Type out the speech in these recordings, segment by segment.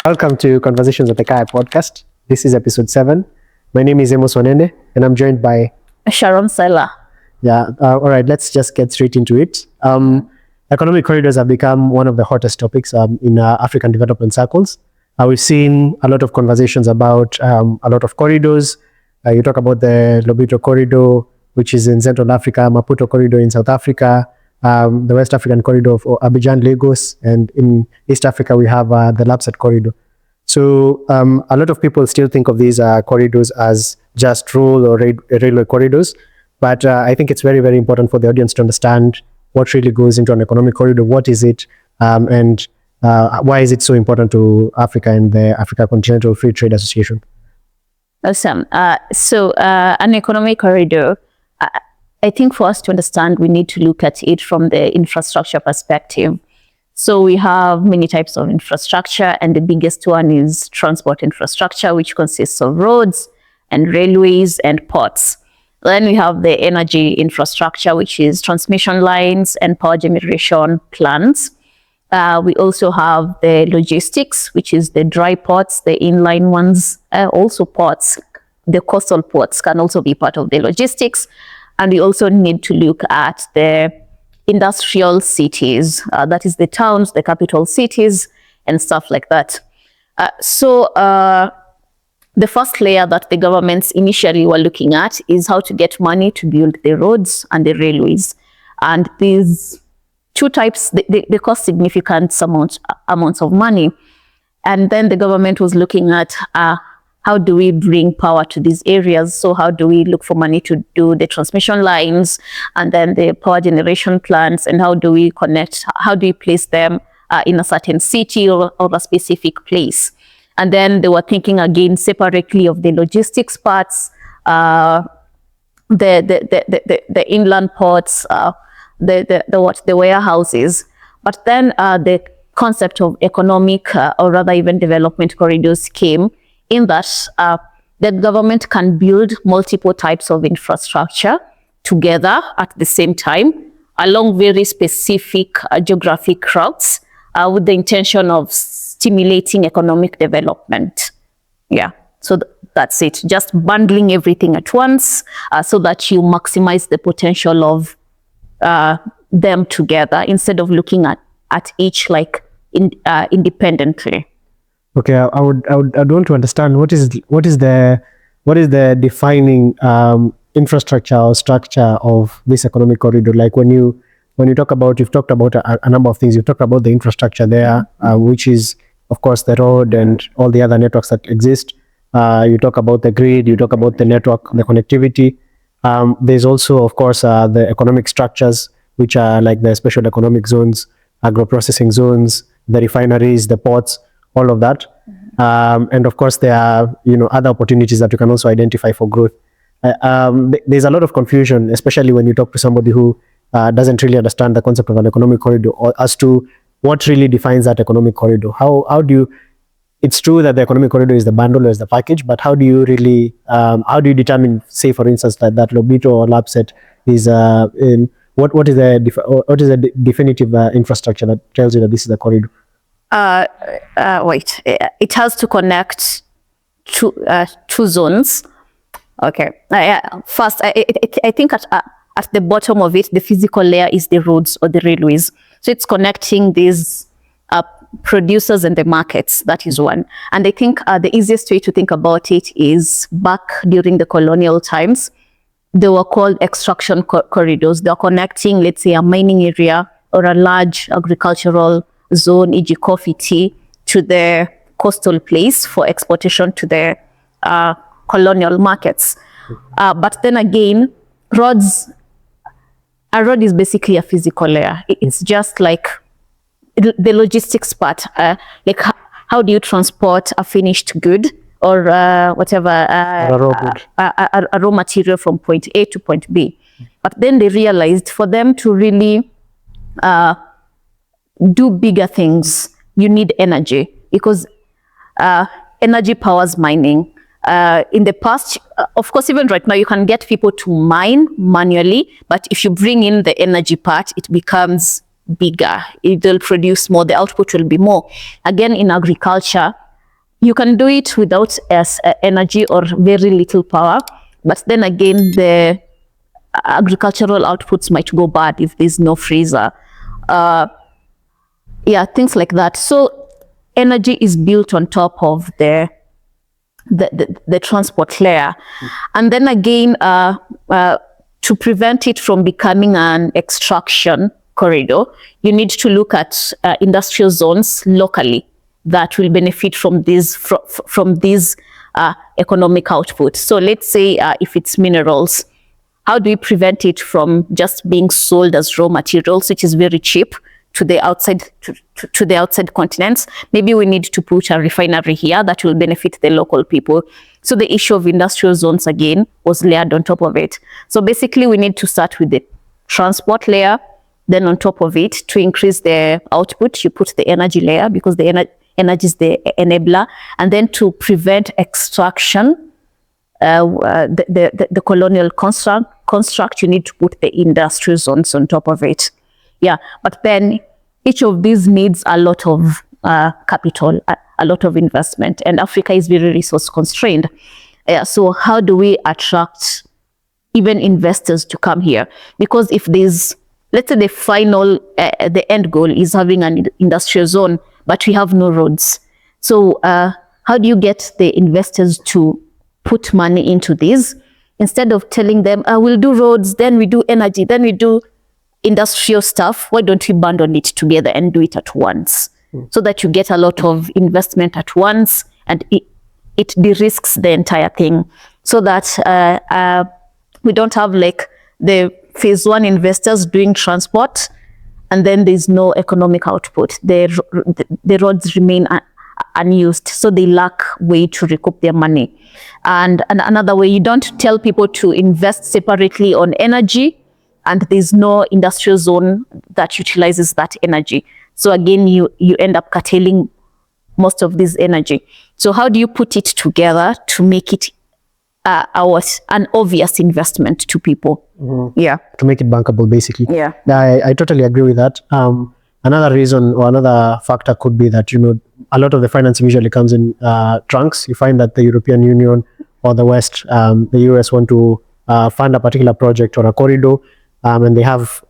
Welcome to Conversations with the Kaya podcast. This is episode 7. My name is Amos Wanene, and I'm joined by Sharon Selah. All right, let's just get straight into it. Economic corridors have become one of the hottest topics in African development circles. We've seen a lot of conversations about a lot of corridors. You talk about the Lobito Corridor, which is in Central Africa, Maputo Corridor in South Africa, the West African Corridor of Abidjan, Lagos, and in East Africa, we have the LAPSSET Corridor. So a lot of people still think of these corridors as just road or railway corridors, but I think it's very, very important for the audience to understand what really goes into an economic corridor, what is it, and why is it so important to Africa and the Africa Continental Free Trade Association. Awesome. So an economic corridor, I think for us to understand, we need to look at it from the infrastructure perspective. So we have many types of infrastructure, and the biggest one is transport infrastructure, which consists of roads and railways and ports. Then we have the energy infrastructure, which is transmission lines and power generation plants. We also have the logistics, which is the dry ports, the inline ones, also ports. The coastal ports can also be part of the logistics. And we also need to look at the industrial cities, that is the towns, the capital cities, and stuff like that. So the first layer that the governments initially were looking at is how to get money to build the roads and the railways. And these two types, they cost significant amounts of money. And then the government was looking at how do we bring power to these areas? So how do we look for money to do the transmission lines and then the power generation plants, and how do we connect, how do we place them in a certain city or a specific place? And then they were thinking again separately of the logistics parts, the inland ports, the warehouses. But then the concept of economic or rather even development corridors came in that the government can build multiple types of infrastructure together at the same time along very specific geographic routes with the intention of stimulating economic development. Yeah, so that's it. Just bundling everything at once so that you maximize the potential of them together instead of looking at each like independently. Okay, I would want to understand what is the defining infrastructure or structure of this economic corridor. Like when you talk about, you've talked about a number of things. You've talked about the infrastructure there, which is of course the road and all the other networks that exist. You talk about the grid. You talk about the network, the connectivity. There's also of course the economic structures, which are like the special economic zones, agro-processing zones, the refineries, the ports, all of that. And of course, there are other opportunities that you can also identify for growth. There's a lot of confusion, especially when you talk to somebody who doesn't really understand the concept of an economic corridor or as to what really defines that economic corridor. How do you, it's true that the economic corridor is the bundle or is the package, but how do you really, how do you determine, say for instance, that Lobito or LAPSSET is what is the definitive infrastructure that tells you that this is a corridor? It has to connect two zones. Okay. First, I think at the bottom of it, the physical layer is the roads or the railways. So it's connecting these producers and the markets. That is one. And I think the easiest way to think about it is back during the colonial times, they were called extraction corridors. They're connecting, let's say, a mining area or a large agricultural zone, e.g. coffee, tea, to the coastal place for exportation to the colonial markets. But then again, a road is basically a physical layer. It's just like the logistics part, like how do you transport a finished good or whatever, a raw material from point A to point B. But then they realized for them to really do bigger things, you need energy, because energy powers mining. In the past, of course, even right now, you can get people to mine manually, but if you bring in the energy part, it becomes bigger. It will produce more, the output will be more. Again, in agriculture, you can do it without energy or very little power, but then again, the agricultural outputs might go bad if there's no freezer. Yeah, things like that. So energy is built on top of the transport layer. And then again, to prevent it from becoming an extraction corridor, you need to look at industrial zones locally that will benefit from these economic output. So let's say if it's minerals, how do we prevent it from just being sold as raw materials, which is very cheap, to the outside to the outside continents? Maybe we need to put a refinery here that will benefit the local people. So the issue of industrial zones again was layered on top of it. So basically we need to start with the transport layer, then on top of it, to increase the output, you put the energy layer, because the energy is the enabler, and then to prevent extraction, the colonial construct, you need to put the industrial zones on top of it. Yeah, but then each of these needs a lot of capital, a lot of investment, and Africa is very resource constrained. So how do we attract even investors to come here? Because if there's, let's say the final, the end goal is having an industrial zone, but we have no roads. So how do you get the investors to put money into this, instead of telling them, we'll do roads, then we do energy, then we do industrial stuff? Why don't we bundle it together and do it at once, so that you get a lot of investment at once, and it de-risks the entire thing, so that we don't have like the phase one investors doing transport and then there's no economic output. The roads remain unused, so they lack way to recoup their money. And another way, you don't tell people to invest separately on energy, and there's no industrial zone that utilizes that energy. So again, you end up curtailing most of this energy. So how do you put it together to make it an obvious investment to people? Yeah. To make it bankable, basically. Yeah. I totally agree with that. Another reason or another factor could be that, a lot of the financing usually comes in trunks. You find that the European Union or the West, the US, want to fund a particular project or a corridor, and they have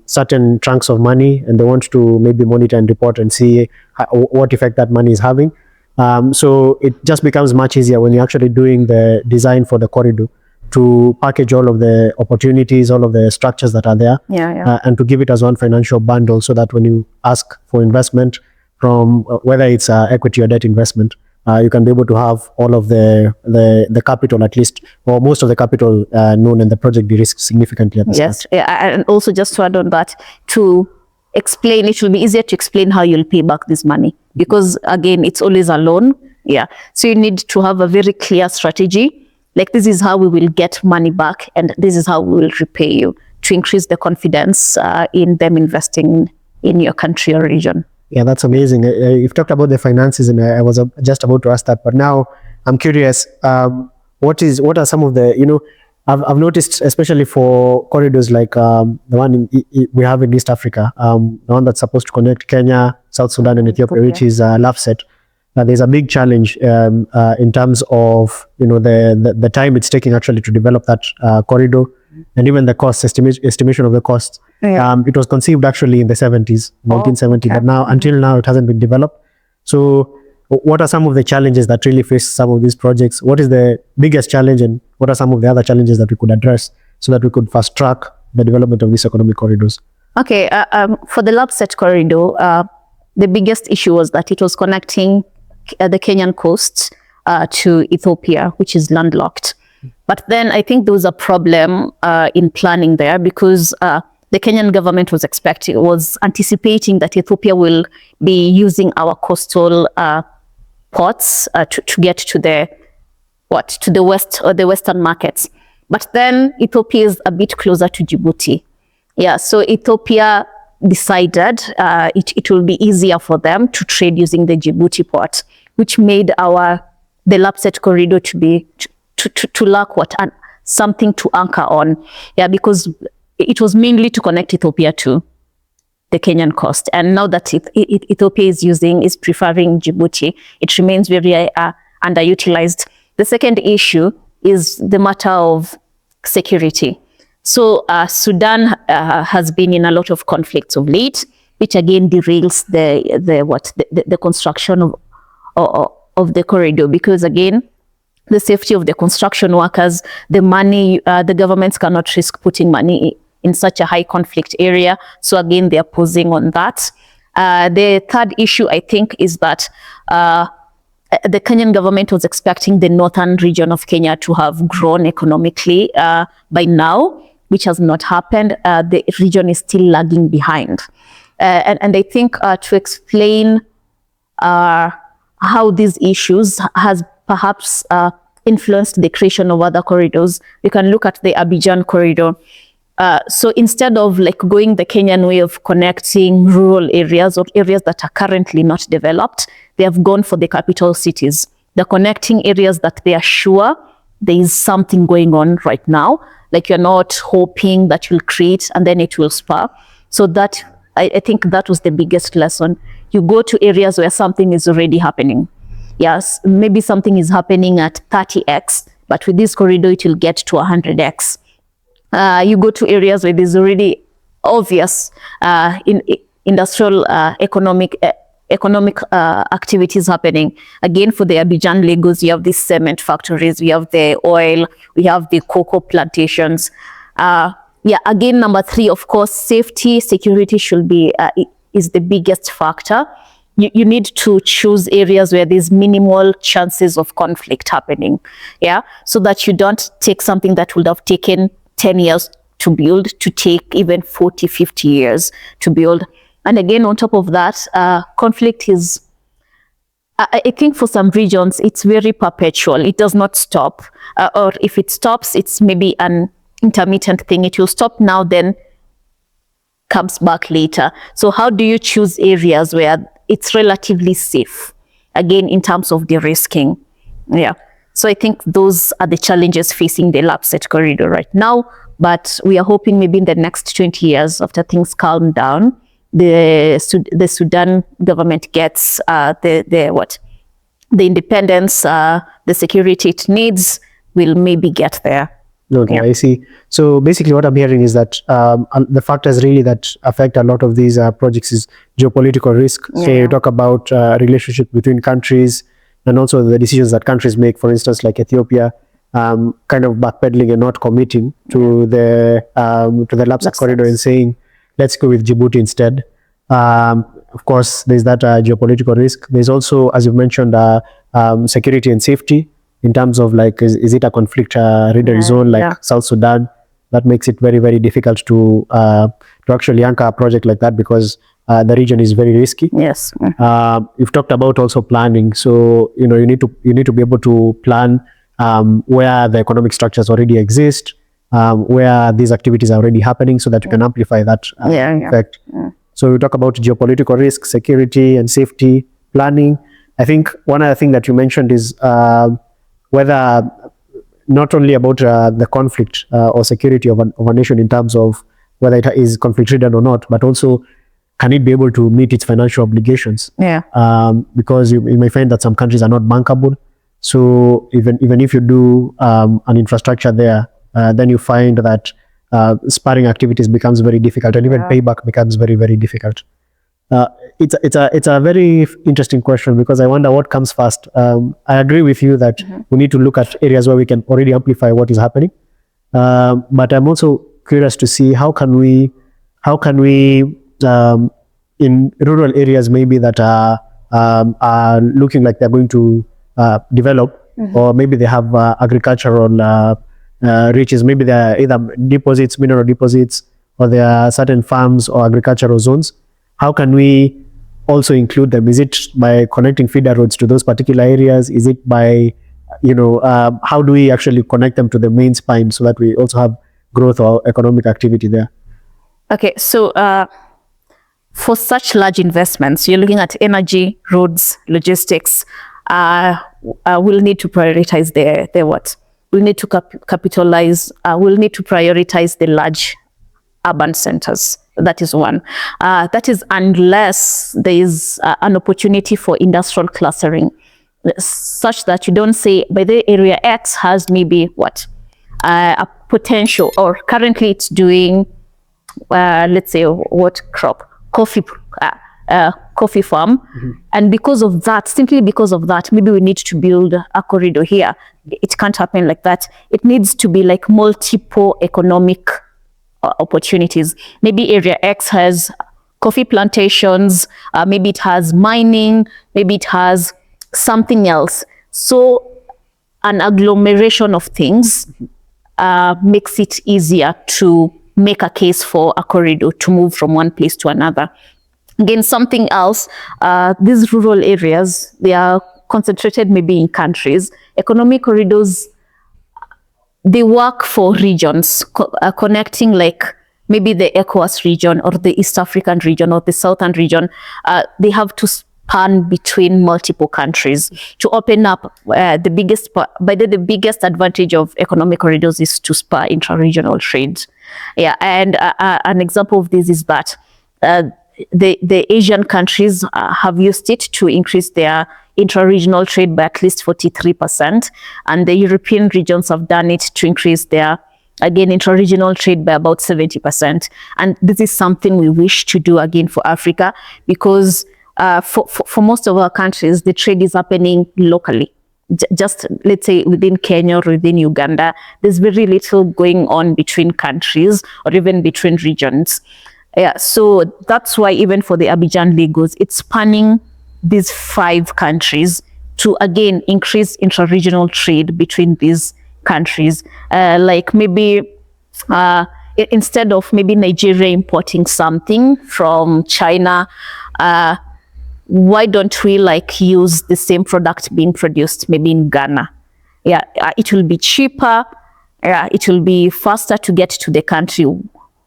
certain chunks of money, and they want to maybe monitor and report and see what effect that money is having. So it just becomes much easier when you're actually doing the design for the corridor to package all of the opportunities, all of the structures that are there, and to give it as one financial bundle, so that when you ask for investment from whether it's equity or debt investment, you can be able to have all of the capital, at least, or most of the capital known, and the project de-risked significantly at the start. Yes, and also just to add on that, to explain, it will be easier to explain how you'll pay back this money, because again, it's always a loan. Yeah, so you need to have a very clear strategy. Like, this is how we will get money back, and this is how we will repay you, to increase the confidence in them investing in your country or region. Yeah, that's amazing. You've talked about the finances, and I was just about to ask that, but now I'm curious. What are some of the, I've noticed, especially for corridors like the one we have in East Africa, the one that's supposed to connect Kenya, South Sudan, and Ethiopia, which is LAPSSET. There's a big challenge in terms of the time it's taking actually to develop that corridor, and even the cost estimation of the costs. It was conceived actually in the 1970, but now until now it hasn't been developed. So what are some of the challenges that really face some of these projects? What is the biggest challenge, and what are some of the other challenges that we could address so that we could fast track the development of these economic corridors? Okay, for the LAPSSET corridor, the biggest issue was that it was connecting the Kenyan coast to Ethiopia, which is landlocked. But then I think there was a problem in planning there, because the Kenyan government was anticipating that Ethiopia will be using our coastal ports to get to the west or the western markets. But then Ethiopia is a bit closer to Djibouti. Yeah, so Ethiopia decided it will be easier for them to trade using the Djibouti port, which made the LAPSSET corridor to lack something to anchor on. Yeah, because it was mainly to connect Ethiopia to the Kenyan cost. And now that Ethiopia is preferring Djibouti, it remains very underutilized. The second issue is the matter of security. So Sudan has been in a lot of conflicts of late, which again derails the construction of the corridor, because again, the safety of the construction workers, the money, the governments cannot risk putting money in such a high conflict area. So again, they are posing on that. The third issue, I think, is that the Kenyan government was expecting the northern region of Kenya to have grown economically by now, which has not happened. The region is still lagging behind. And I think to explain how these issues has perhaps influenced the creation of other corridors, we can look at the Abidjan corridor. So instead of like going the Kenyan way of connecting rural areas or areas that are currently not developed, they have gone for the capital cities. They're connecting areas that they are sure there is something going on right now. Like you're not hoping that you'll create and then it will spur. So that, I think that was the biggest lesson. You go to areas where something is already happening. Yes, maybe something is happening at 30x, but with this corridor, it will get to 100x. You go to areas where there's already obvious industrial economic activities happening. Again, for the Abidjan, Lagos, you have these cement factories, we have the oil, we have the cocoa plantations. Again, number three, of course, safety, security should be is the biggest factor. You need to choose areas where there's minimal chances of conflict happening. Yeah, so that you don't take something that would have taken 10 years to build to take even 40, 50 years to build. And again, on top of that, conflict is, I think for some regions, it's very perpetual. It does not stop. Or if it stops, it's maybe an intermittent thing. It will stop now, then comes back later. So how do you choose areas where it's relatively safe? Again, in terms of de-risking. Yeah. So I think those are the challenges facing the LAPSSET corridor right now. But we are hoping maybe in the next 20 years, after things calm down, the Sudan government gets the independence, the security it needs, will maybe get there. Okay, yeah. I see. So basically what I'm hearing is that the factors really that affect a lot of these projects is geopolitical risk. Yeah. So you talk about relationship between countries and also the decisions that countries make, for instance, like Ethiopia, kind of backpedaling and not committing to the LAPSSET corridor and saying, let's go with Djibouti instead. Of course, there's that geopolitical risk. There's also, as you mentioned, security and safety. In terms of like, is it a conflict-ridden zone like South Sudan? That makes it very, very difficult to actually anchor a project like that because the region is very risky. Yes. You've talked about also planning. So, you need to be able to plan where the economic structures already exist, where these activities are already happening so that you can amplify that effect. Yeah. So we talk about geopolitical risk, security and safety, planning. I think one other thing that you mentioned is whether not only about the conflict or security of a nation in terms of whether it is conflict-ridden or not, but also can it be able to meet its financial obligations? Yeah. Because you may find that some countries are not bankable. So even if you do an infrastructure there, then you find that sparring activities becomes very difficult, and even payback becomes very, very difficult. It's a very interesting question because I wonder what comes first. I agree with you that we need to look at areas where we can already amplify what is happening. But I'm also curious to see how can we in rural areas maybe that are looking like they're going to develop, or maybe they have agricultural riches. Maybe they are either deposits, mineral deposits, or there are certain farms or agricultural zones. How can we also include them? Is it by connecting feeder roads to those particular areas? Is it by, how do we actually connect them to the main spine so that we also have growth or economic activity there? Okay, so for such large investments, you're looking at energy, roads, logistics. We'll need to prioritize the what? We'll need to capitalize. We'll need to prioritize the large urban centers. That is one. That is unless there is an opportunity for industrial clustering, such that you don't say, by the area X has maybe a potential, or currently it's doing, let's say, what crop? Coffee farm. And because of that, simply because of that, maybe we need to build a corridor here. It can't happen like that. It needs to be like multiple economic opportunities. Maybe area X has coffee plantations, maybe it has mining, maybe it has something else. So an agglomeration of things makes it easier to make a case for a corridor to move from one place to another. Again, something else, these rural areas, they are concentrated maybe in countries. Economic corridors, they work for regions, connecting like maybe the ECOWAS region or the East African region or the Southern region. They have to span between multiple countries to open up the biggest advantage of economic corridors is to spur intra-regional trade. Yeah, and an example of this is that the Asian countries have used it to increase their intra-regional trade by at least 43%, and the European regions have done it to increase their, again, intra-regional trade by about 70%. And this is something we wish to do again for Africa, because for most of our countries, the trade is happening locally. Just let's say within Kenya or within Uganda, there's very little going on between countries or even between regions. Yeah, so that's why even for the Abidjan Lagos, it's spanning these 5 countries to again increase intra-regional trade between these countries. Like maybe instead of maybe Nigeria importing something from China, why don't we like use the same product being produced maybe in Ghana? Yeah, it will be cheaper. Yeah, it will be faster to get to the country.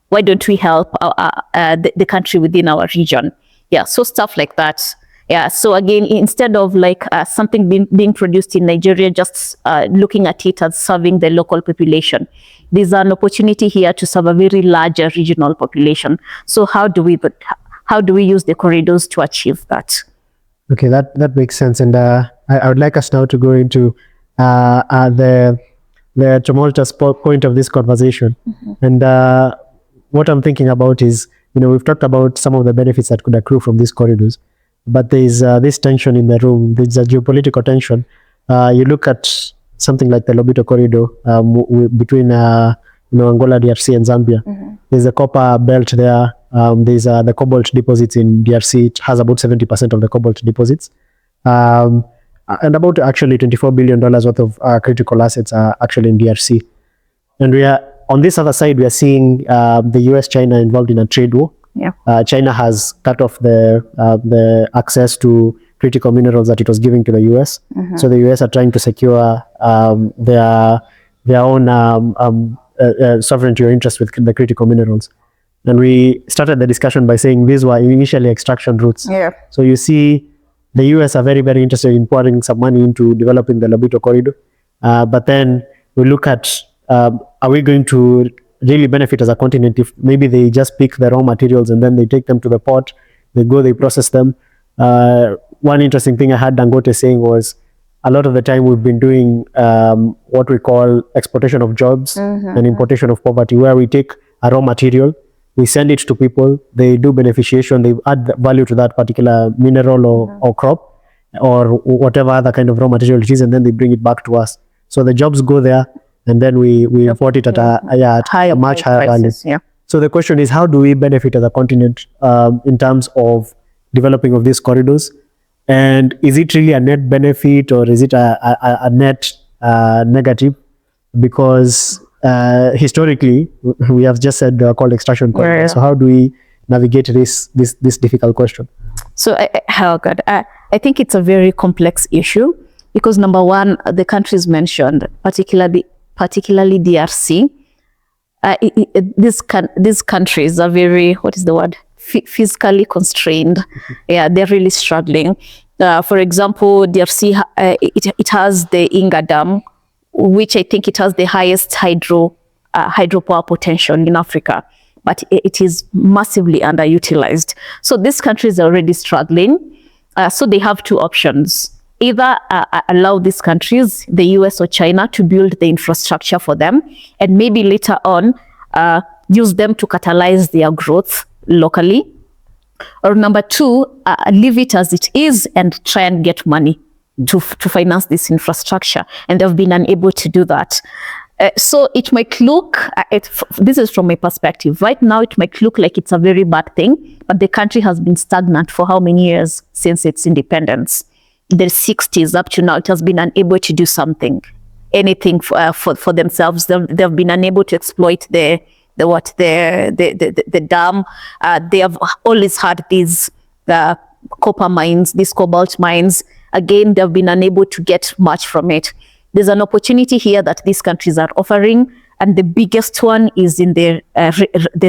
Why don't we help the country within our region? Yeah, so stuff like that. Yeah, so again, instead of like something being produced in Nigeria, just looking at it as serving the local population, there's an opportunity here to serve a very larger regional population. So how do we use the corridors to achieve that? Okay, that makes sense. And I would like us now to go into the tumultuous point of this conversation. And what I'm thinking about is, we've talked about some of the benefits that could accrue from these corridors, but there's this tension in the room. There's a geopolitical tension. You look at something like the Lobito Corridor between Angola, DRC, and Zambia. There's a copper belt there. There's the cobalt deposits in DRC. It has about 70% of the cobalt deposits. And about actually $24 billion worth of critical assets are actually in DRC. And we are, on this other side, we are seeing the US-China involved in a trade war. Yeah. China has cut off the access to critical minerals that it was giving to the US. So the US are trying to secure their own sovereignty or interest with the critical minerals. And we started the discussion by saying these were initially extraction routes. Yeah. So you see, the US are very, very interested in pouring some money into developing the Lobito Corridor. But then we look at, are we going to really benefit as a continent if maybe they just pick the raw materials and then they take them to the port, they go, they process them. One interesting thing I had Dangote saying was, a lot of the time we've been doing what we call exportation of jobs and importation of poverty, where we take a raw material, we send it to people, they do beneficiation, they add value to that particular mineral or crop or whatever other kind of raw material it is, and then they bring it back to us. So the jobs go there, and then we import it at a much higher value. Yeah. So the question is, how do we benefit as a continent in terms of developing of these corridors? And is it really a net benefit, or is it a net negative? Because historically, we have just said called extraction corridor. Yeah. So how do we navigate this difficult question? So, I think it's a very complex issue, because number one, the countries mentioned, particularly DRC, these countries are very, fiscally constrained. Yeah, they're really struggling. For example, DRC, it has the Inga Dam, which I think it has the highest hydropower potential in Africa. but it is massively underutilized. So these countries are already struggling. So they have two options. Either allow these countries, the US or China, to build the infrastructure for them, and maybe later on use them to catalyze their growth locally. Or number two, leave it as it is and try and get money to finance this infrastructure. And they've been unable to do that. So it might look, this is from my perspective, right now it might look like it's a very bad thing, but the country has been stagnant for how many years since its independence? The 60s up to now, it has been unable to do something, anything for themselves. They've been unable to exploit the dam. They have always had these copper mines, these cobalt mines. Again, they've been unable to get much from it. There's an opportunity here that these countries are offering, and the biggest one is in the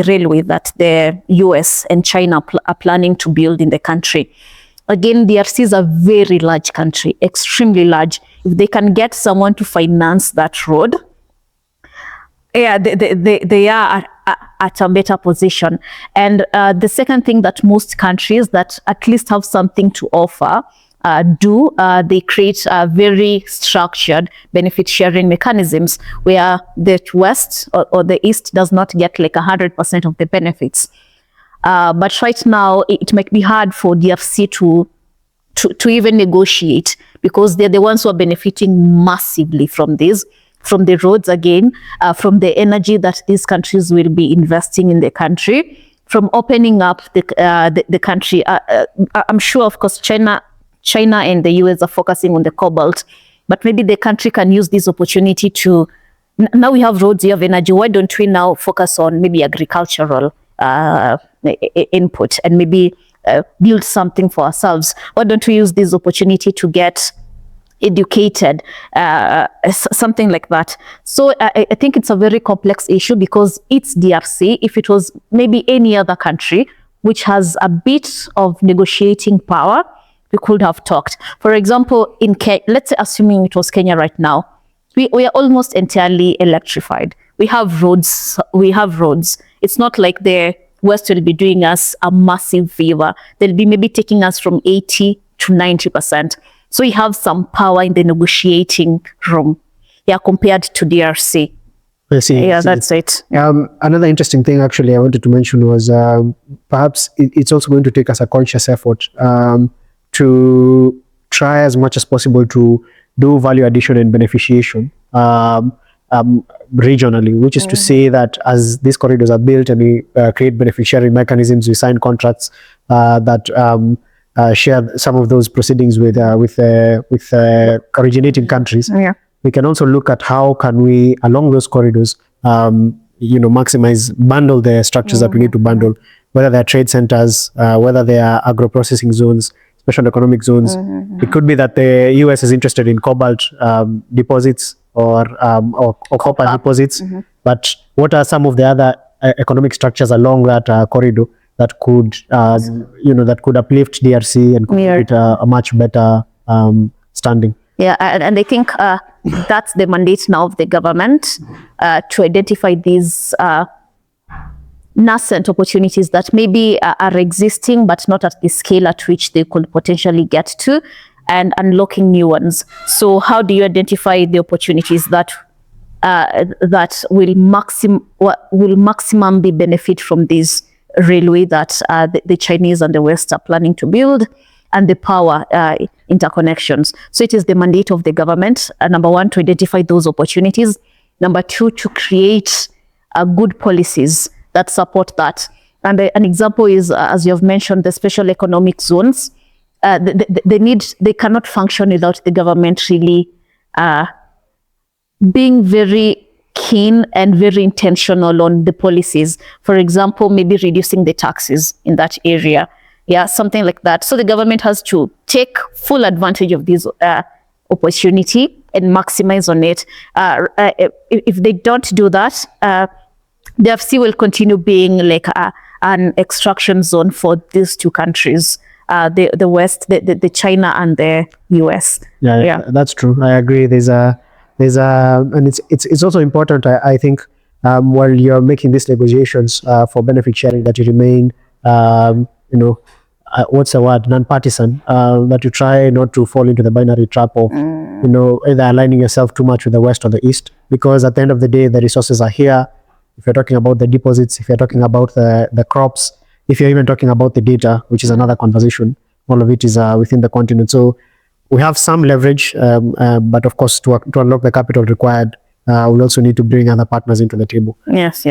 railway that the US and China are planning to build in the country. Again, DRC is a very large country, extremely large. If they can get someone to finance that road, yeah, they are at a better position. And the second thing that most countries that at least have something to offer they create very structured benefit sharing mechanisms where the West or the East does not get like 100% of the benefits. But right now, it might be hard for DRC to even negotiate, because they're the ones who are benefiting massively from this, from the roads again, from the energy that these countries will be investing in the country, from opening up the country. I'm sure, of course, China and the US are focusing on the cobalt, but maybe the country can use this opportunity to, now we have roads, we have energy, why don't we now focus on maybe agricultural input and maybe build something for ourselves? Why don't we use this opportunity to get educated, something like that? So I think it's a very complex issue, because it's DRC. If it was maybe any other country which has a bit of negotiating power, we could have talked. For example, in Kenya, let's say assuming it was Kenya right now, we are almost entirely electrified. We have roads. It's not like the West will be doing us a massive favor. They'll be maybe taking us from 80 to 90%. So we have some power in the negotiating room, compared to DRC. I see. That's it. Another interesting thing actually I wanted to mention was perhaps it's also going to take us a conscious effort to try as much as possible to do value addition and beneficiation regionally, which is to say that as these corridors are built and we create beneficiary mechanisms, we sign contracts that share some of those proceedings with originating countries. Yeah. We can also look at how can we, along those corridors, bundle the structures that we need to bundle, whether they're trade centers, whether they are agro-processing zones, special economic zones. It could be that the US is interested in cobalt deposits or copper deposits. But what are some of the other economic structures along that corridor that could, that could uplift DRC and create a much better standing? Yeah, and I think that's the mandate now of the government, to identify these nascent opportunities that maybe are existing, but not at the scale at which they could potentially get to, and unlocking new ones. So how do you identify the opportunities that will maximally benefit from this railway that the Chinese and the West are planning to build, and the power interconnections? So it is the mandate of the government, number one, to identify those opportunities. Number two, to create good policies that support that. And an example is, as you have mentioned, the special economic zones. They cannot function without the government really being very keen and very intentional on the policies. For example, maybe reducing the taxes in that area. Yeah, something like that. So the government has to take full advantage of this opportunity and maximize on it. If they don't do that, the FC will continue being like an extraction zone for these two countries, the West, the China and the US. Yeah, that's true. I agree. And it's also important, I think, while you're making these negotiations for benefit sharing, that you remain, what's the word, non-partisan, that you try not to fall into the binary trap of, either aligning yourself too much with the West or the East, because at the end of the day, the resources are here. If you're talking about the deposits, if you're talking about the crops, if you're even talking about the data, which is another conversation, all of it is within the continent. So we have some leverage, but of course, to unlock the capital required, we'll also need to bring other partners into the table. Yes.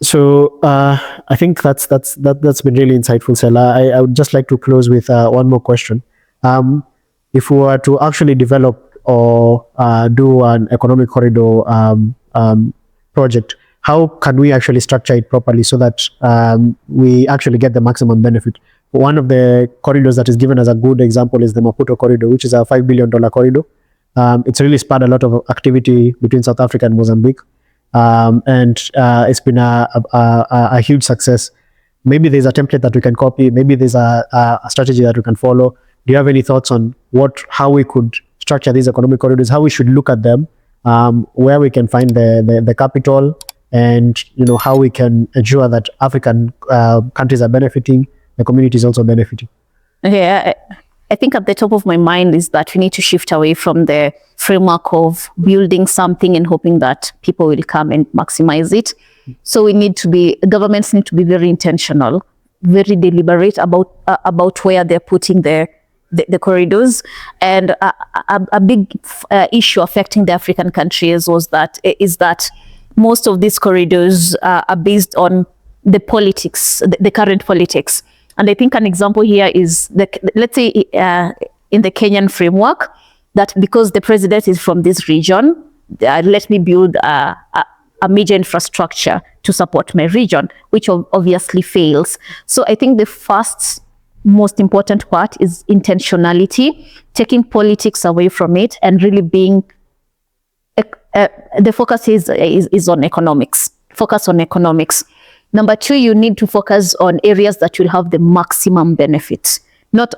So I think that's been really insightful, Selah. I would just like to close with one more question. If we were to actually develop or do an economic corridor project, how can we actually structure it properly so that we actually get the maximum benefit? One of the corridors that is given as a good example is the Maputo Corridor, which is a $5 billion corridor. It's really sparked a lot of activity between South Africa and Mozambique, and it's been a huge success. Maybe there's a template that we can copy. Maybe there's a strategy that we can follow. Do you have any thoughts on how we could structure these economic corridors, how we should look at them, where we can find the capital, and how we can ensure that African countries are benefiting, the community is also benefiting? Yeah, I think at the top of my mind is that we need to shift away from the framework of building something and hoping that people will come and maximize it. So governments need to be very intentional, very deliberate about where they're putting the corridors. And a big issue affecting the African countries is that most of these corridors are based on the politics, the current politics. And I think an example here is, let's say in the Kenyan framework, that because the president is from this region, let me build a major infrastructure to support my region, which obviously fails. So I think the first most important part is intentionality, taking politics away from it and really being, the focus is on economics. Focus on economics. Number two, you need to focus on areas that will have the maximum benefit. Not,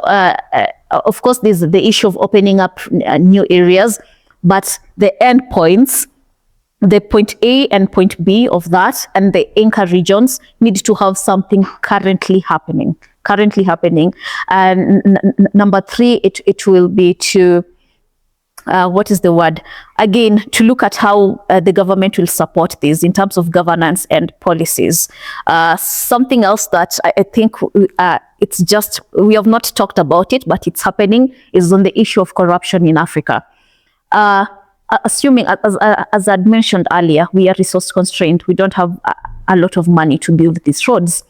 of course, there's the issue of opening up new areas, but the endpoints, the point A and point B of that, and the anchor regions need to have something currently happening. And number three, it will be to, Again, to look at how the government will support this in terms of governance and policies. Something else that I think it's just, we have not talked about it, but it's happening, is on the issue of corruption in Africa. Assuming, as I'd mentioned earlier, we are resource constrained. We don't have a lot of money to build these roads.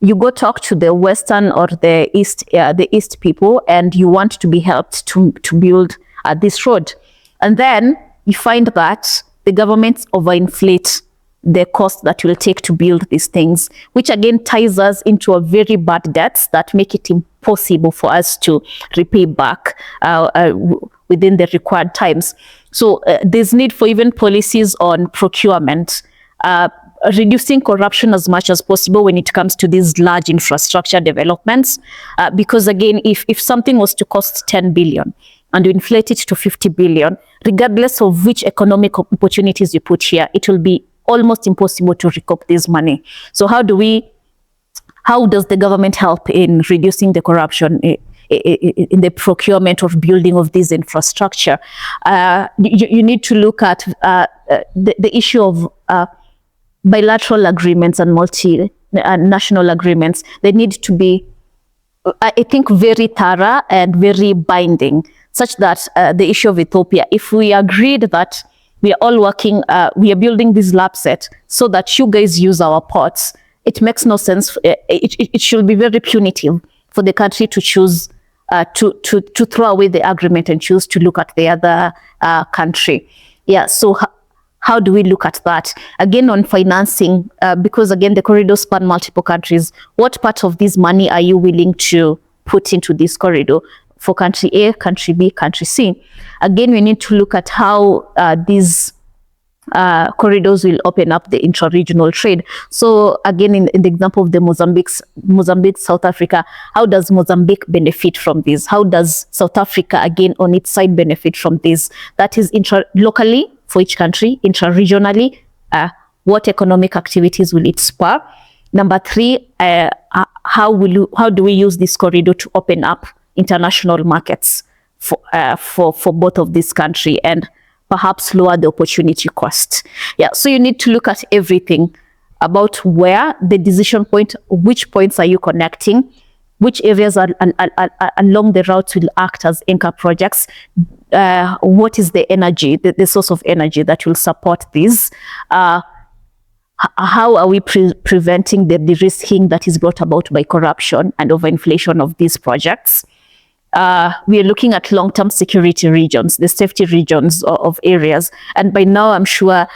You go talk to the Western or the East people, and you want to be helped to build this road. And then you find that the governments overinflate the cost that will take to build these things, which again ties us into a very bad debts that make it impossible for us to repay back within the required times. So there's need for even policies on procurement, reducing corruption as much as possible when it comes to these large infrastructure developments. Because again, if something was to cost 10 billion, and you inflate it to 50 billion, regardless of which economic opportunities you put here, it will be almost impossible to recoup this money. So how does the government help in reducing the corruption in the procurement or building of this infrastructure? You need to look at the issue of bilateral agreements and multinational agreements. They need to be, I think, very thorough and very binding, such that the issue of Ethiopia, if we agreed that we are all working, we are building this LAPSSET so that you guys use our ports, it makes no sense. It should be very punitive for the country to choose to throw away the agreement and choose to look at the other country. Yeah, so how do we look at that? Again, on financing, because again, the corridors span multiple countries. What part of this money are you willing to put into this corridor? For country A, country B, country C. Again, we need to look at how these corridors will open up the intra-regional trade. So again, in the example of the Mozambique, South Africa, how does Mozambique benefit from this? How does South Africa, again, on its side benefit from this? That is locally for each country, intra-regionally what economic activities will it spur? Number 3, how do we use this corridor to open up international markets for both of these countries and perhaps lower the opportunity cost? Yeah, so you need to look at everything about where the decision point, which points are you connecting, which areas are along the route will act as anchor projects, what is the energy, the source of energy that will support this, how are we preventing the de-risking that is brought about by corruption and overinflation of these projects. We are looking at long-term security regions, the safety regions of areas. And by now, I'm sure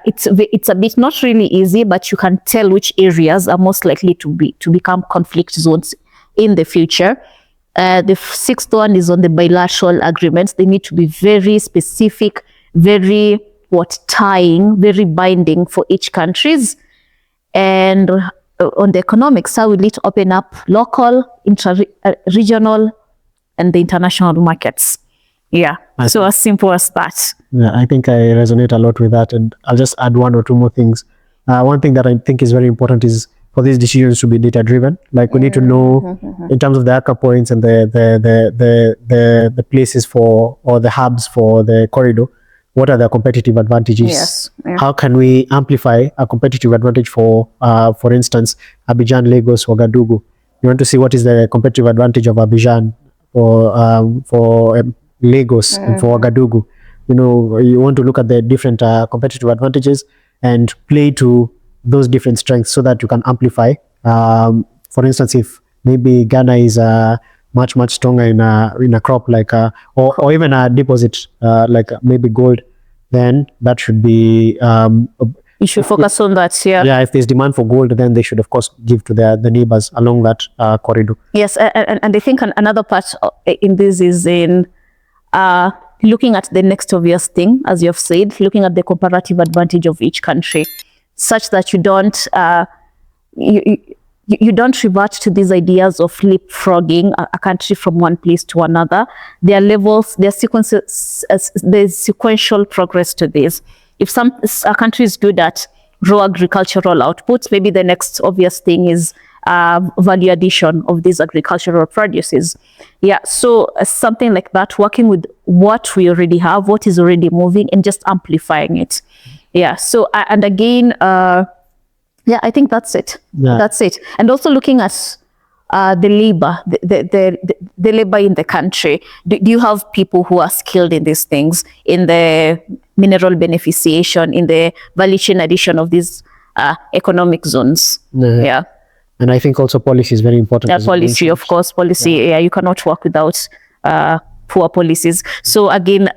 it's a bit not really easy, but you can tell which areas are most likely to become conflict zones in the future. The 6th one is on the bilateral agreements. They need to be very specific, very tying, very binding for each countries. And on the economics, how will it open up local, regional, and the international markets? Yeah, so as simple as that. Yeah, I think I resonate a lot with that, and I'll just add 1 or 2 more things. One thing that I think is very important is for these decisions to be data driven. Like we need to know in terms of the anchor points and the places for, or the hubs for the corridor, what are the competitive advantages? Yes. Yeah. How can we amplify a competitive advantage for instance, Abidjan, Lagos, Ouagadougou? You want to see what is the competitive advantage of Abidjan for Lagos and for Ouagadougou. You know, you want to look at the different competitive advantages and play to those different strengths so that you can amplify. For instance, if maybe Ghana is much stronger in a crop like or even a deposit like maybe gold, then that should be you should focus on that. Yeah, if there's demand for gold, then they should of course give to the neighbors along that corridor. Yes, and I think another part in this is in looking at the next obvious thing, as you've said, looking at the comparative advantage of each country, such that you don't you don't revert to these ideas of leapfrogging a country from one place to another. There are levels, there are sequences, there's sequential progress to this. If a country is good at raw agricultural outputs, maybe the next obvious thing is value addition of these agricultural produces. Yeah, so something like that, working with what we already have, what is already moving, and just amplifying it. Yeah, so and again, yeah, I think that's it. Yeah. That's it. And also looking at the labor, the labor in the country. Do you have people who are skilled in these things, in the mineral beneficiation, in the value chain addition of these economic zones? Yeah. And I think also policy is very important. Yeah, policy, of course, policy. Yeah, you cannot work without poor policies. So again,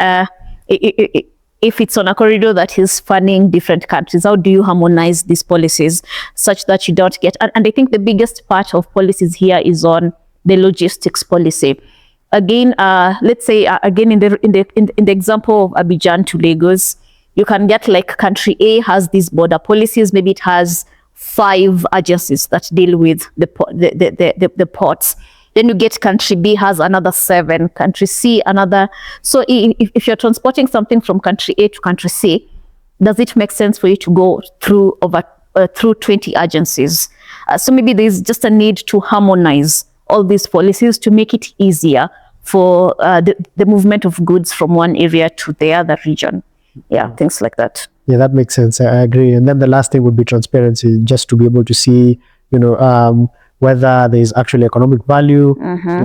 if it's on a corridor that is spanning different countries, how do you harmonize these policies such that you don't get, and I think the biggest part of policies here is on the logistics policy. Again, let's say again in the example of Abidjan to Lagos, you can get like country A has these border policies, maybe it has 5 agencies that deal with the ports. Then you get country B has another 7, country C another. So if you're transporting something from country A to country C, does it make sense for you to go through through 20 agencies? So maybe there's just a need to harmonize all these policies to make it easier for the movement of goods from one area to the other region. Yeah, things like that. Yeah, that makes sense. I agree. And then the last thing would be transparency, just to be able to see, whether there is actually economic value,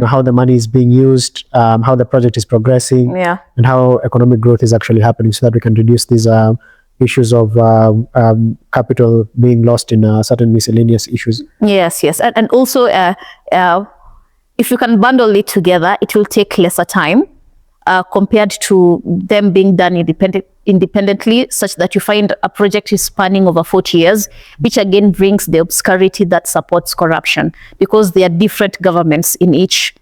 how the money is being used, how the project is progressing, and how economic growth is actually happening, so that we can reduce these issues of capital being lost in certain miscellaneous issues. Yes. And also, if you can bundle it together, it will take lesser time compared to them being done independently, such that you find a project is spanning over 40 years, which again brings the obscurity that supports corruption, because there are different governments in each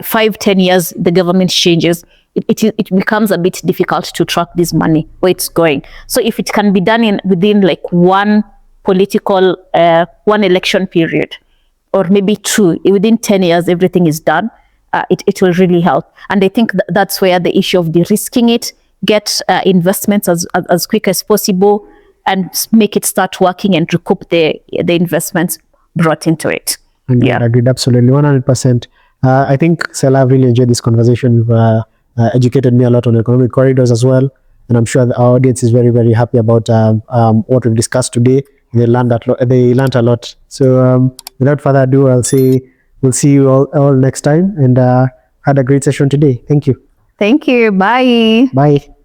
5-10 years. The government changes. It becomes a bit difficult to track this money, where it's going. So if it can be done within like one political one election period, or maybe 2, within 10 years everything is done, it will really help. And I think that's where the issue of de-risking it, get investments as quick as possible, and make it start working and recoup the investments brought into it. Agreed, absolutely, 100%. I think, Selah, I've really enjoyed this conversation. You've educated me a lot on economic corridors as well, and I'm sure that our audience is very, very happy about what we've discussed today. They learned a lot. So without further ado, I'll say we'll see you all next time, and had a great session today. Thank you. Thank you. Bye. Bye.